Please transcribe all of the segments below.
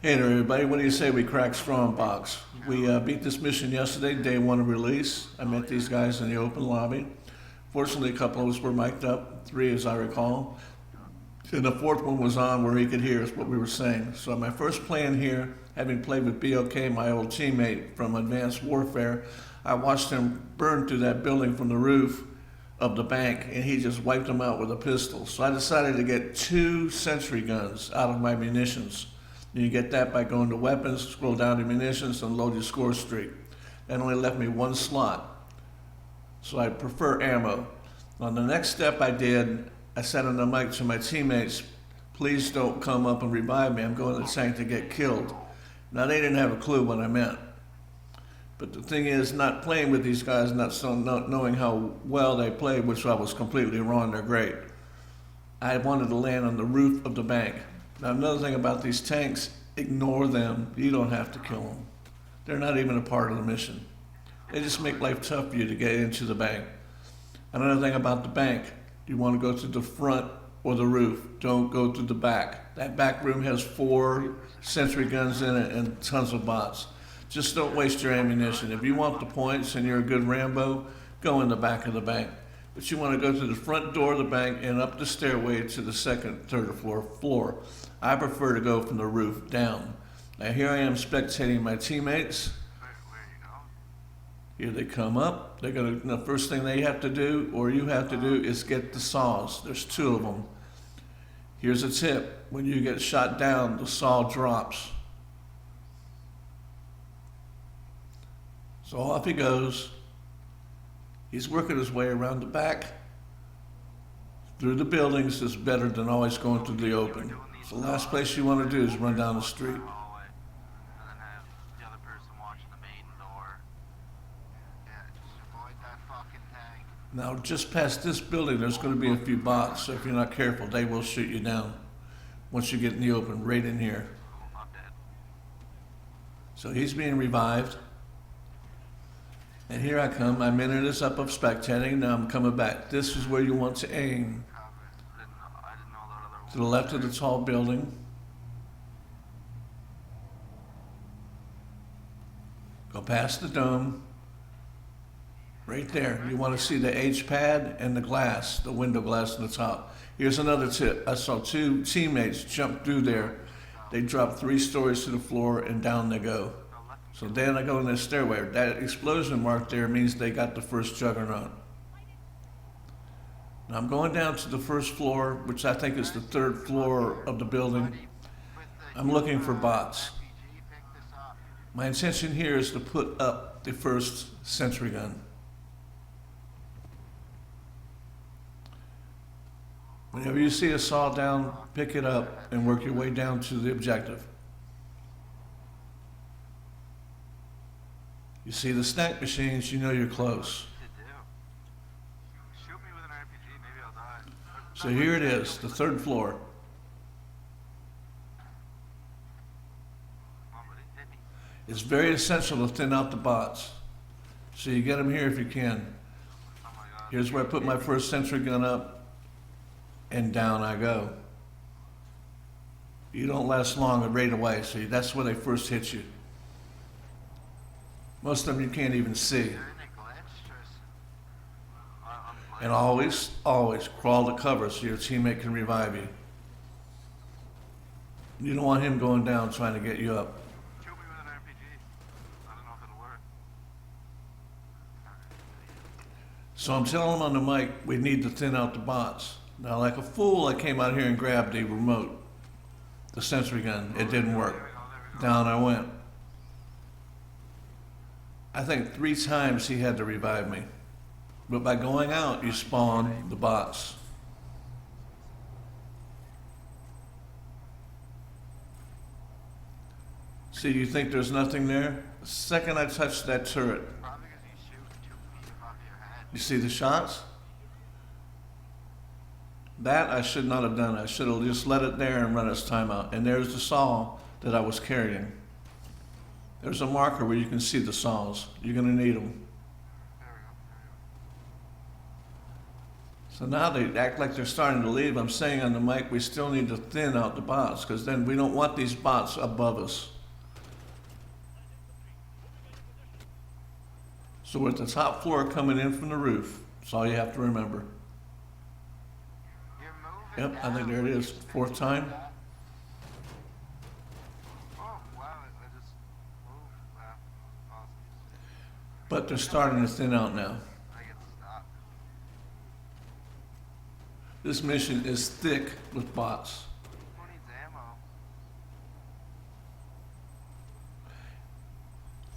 Hey there, everybody. What do you say we crack Strongbox? We beat this mission yesterday, day one of release. I met these guys in the open lobby. Fortunately, a couple of us were mic'd up, three as I recall. And the fourth one was on where he could hear us what we were saying. So my first plan here, having played with BOK, my old teammate from Advanced Warfare, I watched him burn through that building from the roof of the bank, and he just wiped them out with a pistol. So I decided to get two sentry guns out of my munitions. You get that by going to weapons, scroll down to munitions, and load your score streak. That only left me one slot, so I prefer ammo. On the next step I did, I said on the mic to my teammates, please don't come up and revive me. I'm going to the tank to get killed. Now they didn't have a clue what I meant. But the thing is, not playing with these guys, not knowing how well they played, which I was completely wrong, they're great. I wanted to land on the roof of the bank. Now another thing about these tanks, ignore them. You don't have to kill them. They're not even a part of the mission. They just make life tough for you to get into the bank. Another thing about the bank, you want to go to the front or the roof. Don't go to the back. That back room has 4 sentry guns in it and tons of bots. Just don't waste your ammunition. If you want the points and you're a good Rambo, go in the back of the bank. But you want to go to the front door of the bank and up the stairway to the second, third, or fourth floor. I prefer to go from the roof down. Now here I am spectating my teammates. Here they come up. The first thing they have to do, or you have to do, is get the saws. There's 2 of them. Here's a tip. When you get shot down, the saw drops. So off he goes. He's working his way around the back. Through the buildings is better than always going through the open. So the last place you want to do is run down the street. Now just past this building there's going to be a few bots, so if you're not careful they will shoot you down once you get in the open, right in here. So he's being revived. And here I come. My minute is up of spectating. Now I'm coming back. This is where you want to aim. To the left of the tall building. Go past the dome. Right there. You want to see the H pad and the glass, the window glass on the top. Here's another tip. I saw 2 teammates jump through there. They dropped 3 stories to the floor and down they go. So then I go in the stairway. That explosion mark there means they got the first juggernaut. Now I'm going down to the first floor, which I think is the 3rd floor of the building. I'm looking for bots. My intention here is to put up the first sentry gun. Whenever you see a saw down, pick it up and work your way down to the objective. You see the snack machines, you know you're close. So here it is, the 3rd floor. It's very essential to thin out the bots. So you get them here if you can. Here's where I put my first sentry gun up, and down I go. You don't last long right away, so that's where they first hit you. Most of them you can't even see. And always crawl to cover so your teammate can revive you. You don't want him going down trying to get you up. So I'm telling him on the mic, we need to thin out the bots. Now like a fool, I came out here and grabbed the remote, the sentry gun. It didn't work. Down I went. I think 3 times he had to revive me. But by going out, you spawn the bots. See, you think there's nothing there? The second I touch that turret, you see the shots? That I should not have done. I should have just let it there and run its timeout. And there's the saw that I was carrying. There's a marker where you can see the saws. You're going to need them. So So now they act like they're starting to leave. I'm saying on the mic, we still need to thin out the bots because then we don't want these bots above us. So we're at the top floor coming in from the roof. That's all you have to remember. Yep, I think there it is. Fourth time. But they're starting to thin out now. This mission is thick with bots.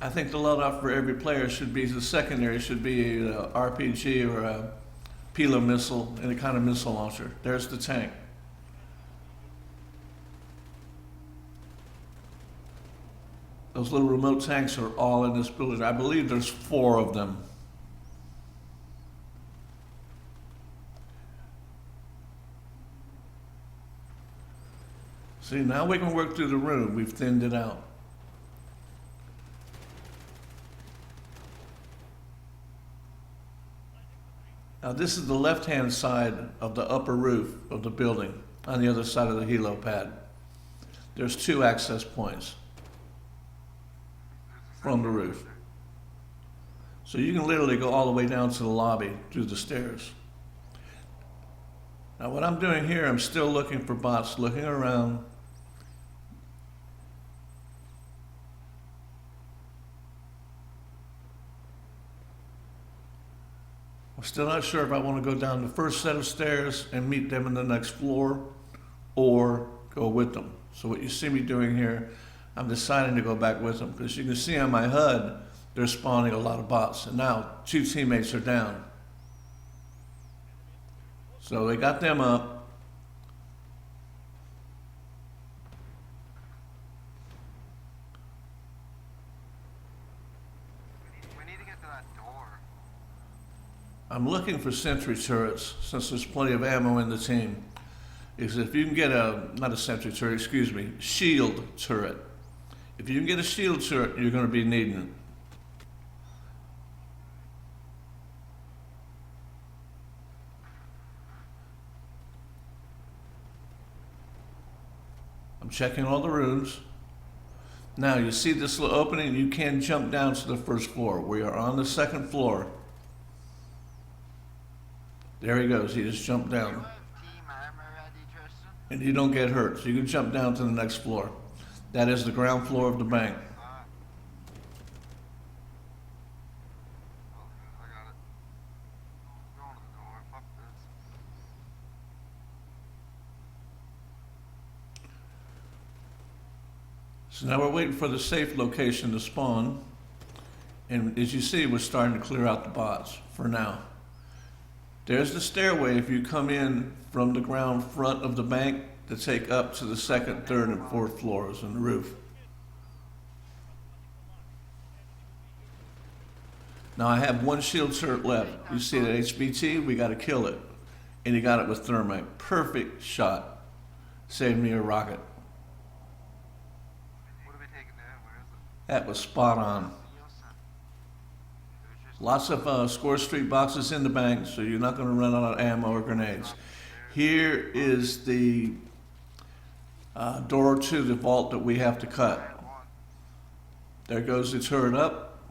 I think the loadout for every player should be, the secondary should be an RPG or a Pila missile and a kind of missile launcher. There's the tank. Those little remote tanks are all in this building. I believe there's 4 of them. See, now we can work through the room. We've thinned it out. Now this is the left-hand side of the upper roof of the building on the other side of the helo pad. There's 2 access points from the roof. So you can literally go all the way down to the lobby through the stairs. Now what I'm doing here, I'm still looking for bots, looking around. I'm still not sure if I want to go down the first set of stairs and meet them in the next floor or go with them. So what you see me doing here, I'm deciding to go back with them because you can see on my HUD, they're spawning a lot of bots. And now 2 teammates are down. So they got them up. I'm looking for sentry turrets since there's plenty of ammo in the team. Because if you can get not a sentry turret, excuse me, shield turret. If you can get a shield turret, you're going to be needing it. I'm checking all the rooms. Now you see this little opening, you can jump down to the first floor. We are on the second floor. There he goes, he just jumped down. And you don't get hurt, so you can jump down to the next floor. That is the ground floor of the bank. So now we're waiting for the safe location to spawn. And as you see, we're starting to clear out the bots for now. There's the stairway if you come in from the ground front of the bank to take up to the second, third, and fourth floors on the roof. Now I have 1 shield turret left. You see that HBT, we got to kill it. And he got it with thermite. Perfect shot. Saved me a rocket. What are we taking down? Where is it? That was spot on. Lots of score street boxes in the bank, so you're not going to run out of ammo or grenades. Here is the door to the vault that we have to cut. There goes the turret up.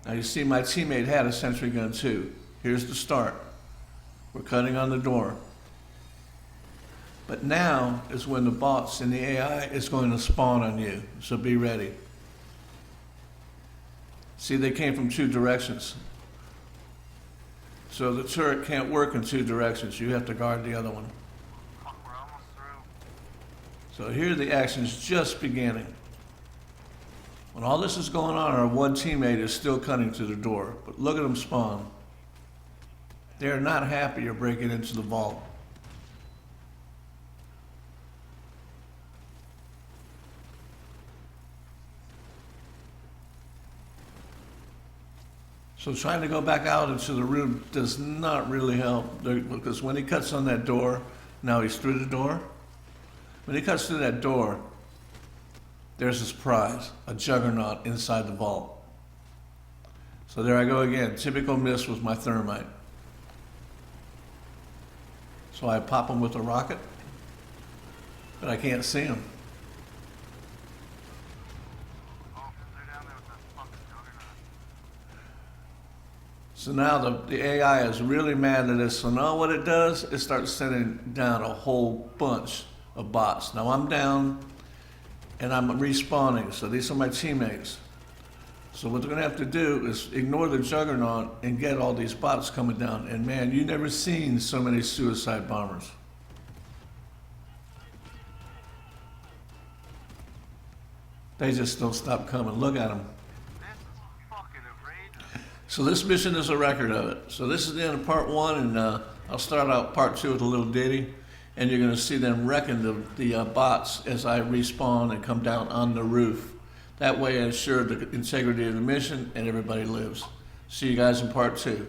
Now you see my teammate had a sentry gun too. Here's the start. We're cutting on the door. But now is when the bots and the AI is going to spawn on you, so be ready. See, they came from 2 directions. So the turret can't work in 2 directions. You have to guard the other one. We're almost through. So here the action's just beginning. When all this is going on, our 1 teammate is still cutting to the door. But look at them spawn. They're not happy you're breaking into the vault. So trying to go back out into the room does not really help, because when he cuts on that door, now he's through the door. When he cuts through that door, there's his prize, a juggernaut inside the vault. So there I go again. Typical miss with my thermite. So I pop them with a rocket, but I can't see them. Oh, they're down there with that fucking juggernaut. So now the AI is really mad at this. So now what it does, it starts sending down a whole bunch of bots. Now I'm down and I'm respawning. So these are my teammates. So what they're gonna have to do is ignore the juggernaut and get all these bots coming down. And man, you never seen so many suicide bombers. They just don't stop coming. Look at them. This is fucking outrageous. So this mission is a record of it. So this is the end of part one, and I'll start out part two with a little ditty, and you're gonna see them wrecking the bots as I respawn and come down on the roof. That way I ensure the integrity of the mission and everybody lives. See you guys in part two.